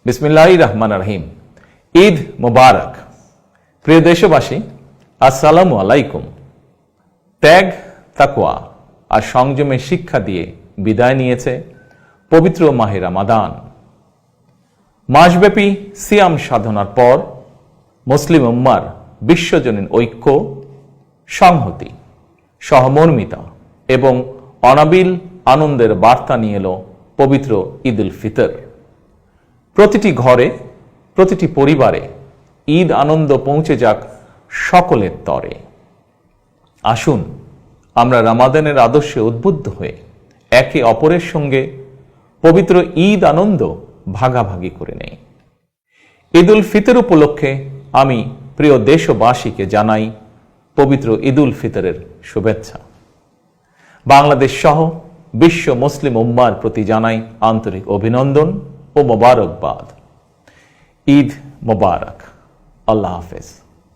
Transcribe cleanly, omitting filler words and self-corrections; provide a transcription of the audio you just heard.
বিসমিল্লাহির রহমানির রহিম। ঈদ মোবারক। প্রিয় দেশবাসী, আসসালামু আলাইকুম। ত্যাগ, তাকওয়া আর সংযমের শিক্ষা দিয়ে বিদায় নিয়েছে পবিত্র মাহে রমাদান। মাসব্যাপী সিয়াম সাধনার পর মুসলিম উম্মার বিশ্বজনীন ঐক্য, সংহতি, সহমর্মিতা এবং অনাবিল আনন্দের বার্তা নিয়ে এলো পবিত্র ঈদ উল ফিতর। প্রতিটি ঘরে, প্রতিটি পরিবারে ঈদ আনন্দ পৌঁছে যাক সকলের তরে। আসুন আমরা রমাদানের আদর্শে উদ্বুদ্ধ হয়ে একে অপরের সঙ্গে পবিত্র ঈদ আনন্দ ভাগাভাগি করে নেই। ঈদ উল ফিতর উপলক্ষে আমি প্রিয় দেশবাসীকে জানাই পবিত্র ঈদ উল ফিতরের শুভেচ্ছা। বাংলাদেশ সহ বিশ্ব মুসলিম উম্মার প্রতি জানাই আন্তরিক অভিনন্দন ও মোবারকবাদ। ঈদ মোবারক। আল্লাহ হাফেজ।